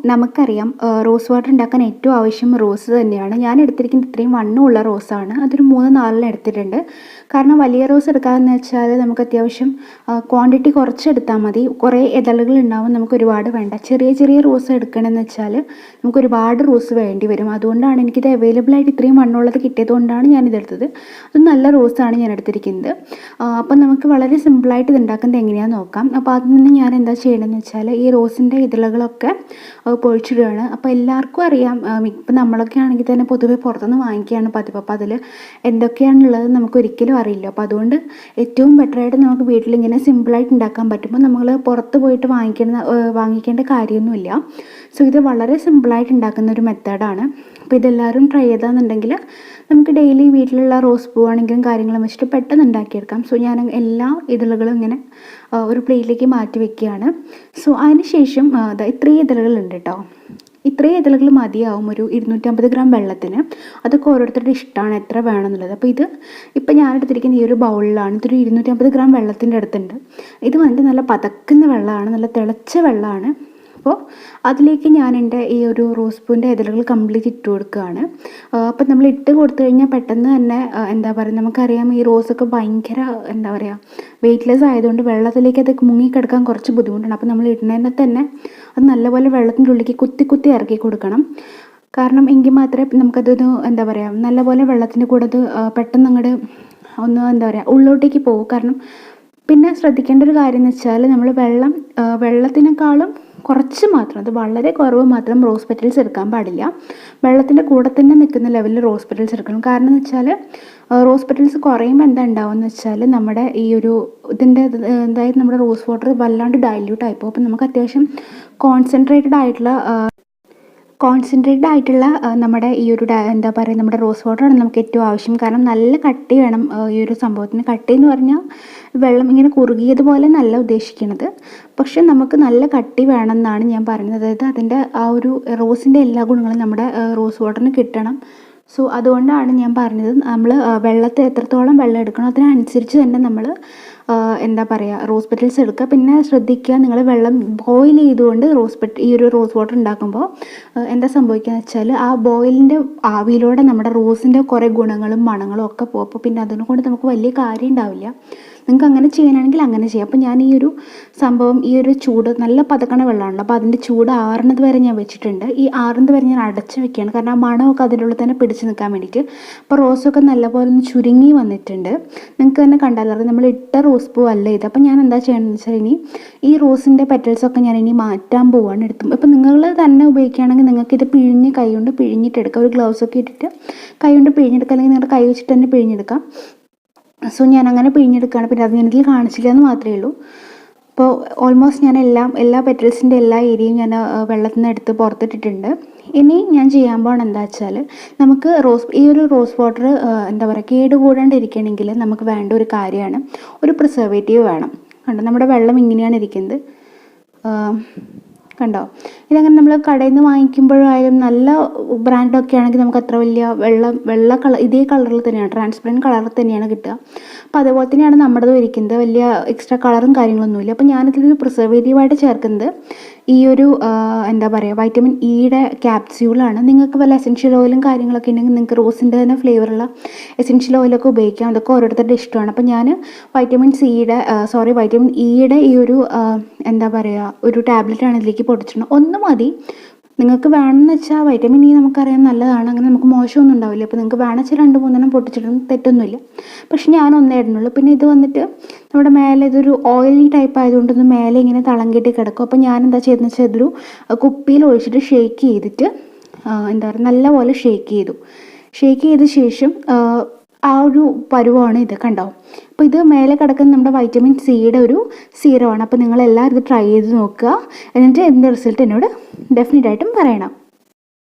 നമുക്കറിയാം rose water ഉണ്ടാക്കാൻ ഏറ്റവും ആവശ്യം റോസ് തന്നെയാണ്. ഞാൻ എടുത്തിരിക്കുന്നത് ഇത്രയും വണ്ണമുള്ള റോസാണ്. അതൊരു 3-4 എടുത്തിട്ടുണ്ട്. കാരണം വലിയ റോസ് എടുക്കാമെന്ന് വെച്ചാൽ നമുക്ക് അത്യാവശ്യം ക്വാണ്ടിറ്റി കുറച്ചെടുത്താൽ മതി. കുറേ ഇതളുകൾ ഉണ്ടാവും, നമുക്ക് ഒരുപാട് വേണ്ട. ചെറിയ ചെറിയ റോസ് എടുക്കണമെന്ന് വെച്ചാൽ നമുക്ക് ഒരുപാട് റോസ് വേണ്ടി വരും. അതുകൊണ്ടാണ് എനിക്കിത് അവൈലബിൾ ആയിട്ട് ഇത്രയും വണ്ണമുള്ളത് കിട്ടിയത് കൊണ്ടാണ് ഞാനിതെടുത്തത്. അത് നല്ല റോസാണ് ഞാൻ എടുത്തിരിക്കുന്നത്. അപ്പം നമുക്ക് വളരെ സിമ്പിളായിട്ട് ഇത് ഉണ്ടാക്കുന്നത് എങ്ങനെയാണെന്ന് നോക്കാം. അപ്പോൾ അതിൽ നിന്ന് ഞാൻ എന്താ ചെയ്യണമെന്ന് വെച്ചാൽ ഈ റോസിൻ്റെ ഇതളുകളൊക്കെ പൊഴിച്ചിടുകയാണ്. അപ്പോൾ എല്ലാവർക്കും അറിയാം, ഇപ്പം നമ്മളൊക്കെ ആണെങ്കിൽ തന്നെ പൊതുവെ പുറത്തുനിന്ന് വാങ്ങിക്കുകയാണ് പതിവ്. അപ്പോൾ അതിൽ എന്തൊക്കെയാണുള്ളത് നമുക്ക് ഒരിക്കലും അറിയില്ല. അപ്പോൾ അതുകൊണ്ട് ഏറ്റവും ബെറ്ററായിട്ട് നമുക്ക് വീട്ടിലിങ്ങനെ സിമ്പിളായിട്ട് ഉണ്ടാക്കാൻ പറ്റുമ്പോൾ നമ്മൾ പുറത്ത് പോയിട്ട് വാങ്ങിക്കേണ്ട കാര്യമൊന്നുമില്ല. സോ ഇത് വളരെ സിമ്പിളായിട്ട് ഉണ്ടാക്കുന്ന ഒരു മെത്തേഡാണ്. അപ്പോൾ ഇതെല്ലാവരും ട്രൈ ചെയ്താന്നുണ്ടെങ്കിൽ നമുക്ക് ഡെയിലി വീട്ടിലുള്ള റോസ് പൂവാണെങ്കിലും കാര്യങ്ങളും വെച്ചിട്ട് പെട്ടെന്ന് ഉണ്ടാക്കിയെടുക്കാം. സോ ഞാൻ എല്ലാ ഇതളുകളും ഇങ്ങനെ ഒരു പ്ലേറ്റിലേക്ക് മാറ്റി വെക്കുകയാണ്. സോ അതിന് ശേഷം ഇത്രയും ഇതളുകളുണ്ട് കേട്ടോ. ഇത്രയും ഇതളുകൾ മതിയാവും ഒരു 250 ഗ്രാം വെള്ളത്തിന്. അതൊക്കെ ഓരോരുത്തരുടെ ഇഷ്ടമാണ് എത്ര വേണമെന്നുള്ളത്. അപ്പോൾ ഇപ്പം ഞാനെടുത്തിരിക്കുന്ന ഈ ഒരു ബൗളിലാണ്. ഇതൊരു 250 ഗ്രാം വെള്ളത്തിൻ്റെ അടുത്തുണ്ട്. ഇത് വന്നിട്ട് നല്ല പതക്കുന്ന വെള്ളമാണ്, നല്ല തിളച്ച വെള്ളമാണ്. അപ്പോൾ അതിലേക്ക് ഞാൻ എൻ്റെ ഈ ഒരു റോസ് പൂവിൻ്റെ ഇതളുകൾ കംപ്ലീറ്റ് ഇട്ട് കൊടുക്കുകയാണ്. അപ്പം നമ്മൾ ഇട്ട് കൊടുത്തു കഴിഞ്ഞാൽ പെട്ടെന്ന് തന്നെ എന്താ പറയുക, നമുക്കറിയാം ഈ റോസൊക്കെ ഭയങ്കര എന്താ പറയുക വെയ്റ്റ്ലെസ് ആയതുകൊണ്ട് വെള്ളത്തിലേക്ക് അത് മുങ്ങിക്കിടക്കാൻ കുറച്ച് ബുദ്ധിമുട്ടാണ്. അപ്പോൾ നമ്മൾ ഇടുന്നതിനെ തന്നെ അത് നല്ലപോലെ വെള്ളത്തിൻ്റെ ഉള്ളിലേക്ക് കുത്തി കുത്തി ഇറക്കി കൊടുക്കണം. കാരണം എങ്കിൽ മാത്രമേ നമുക്കതൊരു എന്താ പറയുക നല്ലപോലെ വെള്ളത്തിൻ്റെ കൂടെ അത് പെട്ടെന്ന് അങ്ങോട്ട് ഒന്ന് എന്താ പറയുക ഉള്ളോട്ടേക്ക് പോകും. കാരണം പിന്നെ ശ്രദ്ധിക്കേണ്ട ഒരു കാര്യം എന്ന് വെച്ചാൽ നമ്മൾ വെള്ളത്തിനേക്കാളും കുറച്ച് മാത്രം, അത് വളരെ കുറവ് മാത്രം റോസ് പെറ്റൽസ് എടുക്കാൻ പാടില്ല. വെള്ളത്തിൻ്റെ കൂടെ തന്നെ നിൽക്കുന്ന ലെവലിൽ റോസ് പെറ്റൽസ് എടുക്കണം. കാരണം എന്ന് വെച്ചാൽ റോസ് പെറ്റൽസ് കുറയുമ്പോൾ എന്താ ഉണ്ടാവുമെന്ന് വെച്ചാൽ നമ്മുടെ ഈ ഒരു അതായത് നമ്മുടെ റോസ് വാട്ടർ വല്ലാണ്ട് ഡൈല്യൂട്ട് ആയിപ്പോകും. അപ്പം നമുക്ക് അത്യാവശ്യം കോൺസെൻട്രേറ്റഡ് ആയിട്ടുള്ള നമ്മുടെ ഈ ഒരു എന്താ പറയുക നമ്മുടെ റോസ് വാട്ടറാണ് നമുക്ക് ഏറ്റവും ആവശ്യം. കാരണം നല്ല കട്ടി വേണം ഈ ഒരു സംഭവത്തിന്. കട്ടി എന്ന് പറഞ്ഞാൽ വെള്ളം ഇങ്ങനെ കുറുകിയതുപോലെ നല്ല ഉദ്ദേശിക്കുന്നത്, പക്ഷെ നമുക്ക് നല്ല കട്ടി വേണം എന്നാണ് ഞാൻ പറയുന്നത്. അതായത് അതിൻ്റെ ആ ഒരു റോസിൻ്റെ എല്ലാ ഗുണങ്ങളും നമ്മുടെ റോസ് വാട്ടറിന് കിട്ടണം. സോ അതുകൊണ്ടാണ് ഞാൻ പറഞ്ഞത് നമ്മൾ വെള്ളത്തിൽ എത്രത്തോളം വെള്ളം എടുക്കണം അതിനനുസരിച്ച് തന്നെ നമ്മൾ എന്താ പറയുക റോസ് പെറ്റൽസ് എടുക്കുക. പിന്നെ ശ്രദ്ധിക്കുക, നിങ്ങൾ വെള്ളം ബോയിൽ ചെയ്തുകൊണ്ട് ഈ ഒരു റോസ് വാട്ടർ ഉണ്ടാക്കുമ്പോൾ എന്താ സംഭവിക്കുക എന്ന് വെച്ചാൽ ആ ബോയിലിൻ്റെ ആവിയിലൂടെ നമ്മുടെ റോസിൻ്റെ കുറേ ഗുണങ്ങളും മണങ്ങളും ഒക്കെ പോകും. അപ്പോൾ പിന്നെ അതിനെക്കൊണ്ട് നമുക്ക് വലിയ കാര്യം ഉണ്ടാവില്ല. നിങ്ങൾക്ക് അങ്ങനെ ചെയ്യാനാണെങ്കിൽ അങ്ങനെ ചെയ്യാം. അപ്പോൾ ഞാൻ ഈ ഒരു സംഭവം ഈ ഒരു ചൂട് നല്ല പതക്കണ വെള്ളമാണല്ലോ, അപ്പോൾ അതിൻ്റെ ചൂട് ആറുന്നത് വരെ ഞാൻ വെച്ചിട്ടുണ്ട്. ഈ ആറുന്നത് വരെ ഞാൻ അടച്ച് വെക്കുകയാണ്. കാരണം ആ മണമൊക്കെ അതിൻ്റെ ഉള്ളിൽ തന്നെ പിടിച്ച് നിൽക്കാൻ വേണ്ടിയിട്ട്. അപ്പോൾ റോസൊക്കെ നല്ലപോലെ ഒന്ന് ചുരുങ്ങി വന്നിട്ടുണ്ട്. നിങ്ങൾക്ക് തന്നെ കണ്ടാലറിയാം നമ്മൾ ഇട്ട റോസ് പൂ അല്ല ഇത്. അപ്പോൾ ഞാൻ എന്താ ചെയ്യണമെന്ന് വെച്ചാൽ ഇനി ഈ റോസിൻ്റെ പെറ്റൽസൊക്കെ ഞാൻ ഇനി മാറ്റാൻ പോവാണ് എടുത്തും. ഇപ്പോൾ നിങ്ങൾ തന്നെ ഉപയോഗിക്കുകയാണെങ്കിൽ നിങ്ങൾക്ക് ഇത് കൈ കൊണ്ട് പിഴിഞ്ഞിട്ടെടുക്കാം. ഒരു ഗ്ലൗസൊക്കെ ഇട്ടിട്ട് കൈ കൊണ്ട് പിഴിഞ്ഞെടുക്കാം, അല്ലെങ്കിൽ നിങ്ങളുടെ കൈ വെച്ചിട്ട് തന്നെ പിഴിഞ്ഞെടുക്കാം. സോ ഞാൻ അങ്ങനെ പിഴിഞ്ഞെടുക്കുകയാണ്. പിന്നെ അത് ഞാനിതിൽ കാണിച്ചില്ല എന്ന് മാത്രമേ ഉള്ളൂ. അപ്പോൾ ഓൾമോസ്റ്റ് ഞാൻ എല്ലാ പെറ്റൽസിൻ്റെ എല്ലാ ഏരിയയും ഞാൻ വെള്ളത്തിൽ നിന്ന് എടുത്ത് പുറത്തിട്ടിട്ടുണ്ട്. ഇനി ഞാൻ ചെയ്യാൻ പോകണം എന്താ വെച്ചാൽ നമുക്ക് ഈ ഒരു റോസ് വാട്ടർ എന്താ പറയുക കേടുകൂടാണ്ടിരിക്കണമെങ്കിൽ നമുക്ക് വേണ്ട ഒരു കാര്യമാണ് ഒരു പ്രിസർവേറ്റീവ് വേണം. കണ്ടോ നമ്മുടെ വെള്ളം ഇങ്ങനെയാണ് ഇരിക്കുന്നത്, കണ്ടോ. ഇതങ്ങനെ നമ്മൾ കടയിൽ നിന്ന് വാങ്ങിക്കുമ്പോഴായാലും നല്ല ബ്രാൻഡൊക്കെ ആണെങ്കിൽ നമുക്ക് അത്ര വലിയ വെള്ള കളർ ഇതേ കളറിൽ തന്നെയാണ്, ട്രാൻസ്പെറൻറ്റ് കളറിൽ തന്നെയാണ് കിട്ടുക. അപ്പോൾ അതേപോലെ തന്നെയാണ് നമ്മുടേത് ഇരിക്കുന്നത്, വലിയ എക്സ്ട്രാ കളറും കാര്യങ്ങളൊന്നുമില്ല. അപ്പോൾ ഞാനിതിലൊരു പ്രിസർവേറ്റീവായിട്ട് ചേർക്കുന്നത് ഈ ഒരു എന്താ പറയുക വൈറ്റമിൻ ഇയുടെ ക്യാപ്സ്യൂളാണ്. നിങ്ങൾക്ക് വല്ല എസെൻഷ്യൽ ഓയിലും കാര്യങ്ങളൊക്കെ ഉണ്ടെങ്കിൽ നിങ്ങൾക്ക് റോസിൻ്റെ തന്നെ ഫ്ലേവറുള്ള എസെൻഷ്യൽ ഓയിലൊക്കെ ഉപയോഗിക്കാം. അതൊക്കെ ഓരോരുത്തരുടെ ഇഷ്ടമാണ്. അപ്പോൾ ഞാൻ വൈറ്റമിൻ ഇയുടെ ഈ ഒരു എന്താ പറയുക ഒരു ടാബ്ലറ്റാണ് ഇതിലേക്ക് പൊടിച്ചിട്ടുണ്ട്. ഒന്ന് മതി. നിങ്ങൾക്ക് വേണമെന്ന് വെച്ചാൽ വൈറ്റമിൻ ഇ നമുക്കറിയാം നല്ലതാണ്, അങ്ങനെ നമുക്ക് മോശമൊന്നും ഉണ്ടാവില്ല. അപ്പോൾ നിങ്ങൾക്ക് വേണമെന്ന് വെച്ചാൽ 2-3 പൊട്ടിച്ചിടും, തെറ്റൊന്നുമില്ല. പക്ഷെ ഞാൻ ഒന്നേ ഇടുന്നുള്ളൂ. പിന്നെ ഇത് വന്നിട്ട് നമ്മുടെ മേലെ ഇതൊരു ഓയിലി ടൈപ്പ് ആയതുകൊണ്ടൊന്ന് മേലെ ഇങ്ങനെ തളം കെട്ടി കിടക്കും. അപ്പോൾ ഞാൻ എന്താ ചെയ്തതെന്ന് വെച്ചാൽ ഇതൊരു കുപ്പിയിൽ ഒഴിച്ചിട്ട് ഷേക്ക് ചെയ്തിട്ട് എന്താ പറയുക നല്ലപോലെ ഷേക്ക് ചെയ്ത ശേഷം ആ ഒരു പരുവമാണ് ഇത്, കണ്ടോ. അപ്പോൾ ഇത് മേലെ കിടക്കുന്ന നമ്മുടെ വൈറ്റമിൻ സിയുടെ ഒരു സീറമാണ്. അപ്പോൾ നിങ്ങളെല്ലാവരും ഇത് ട്രൈ ചെയ്ത് നോക്കുക. എന്നിട്ട് ഇതിൻ്റെ റിസൾട്ട് എന്നോട് ഡെഫിനറ്റായിട്ടും പറയണം.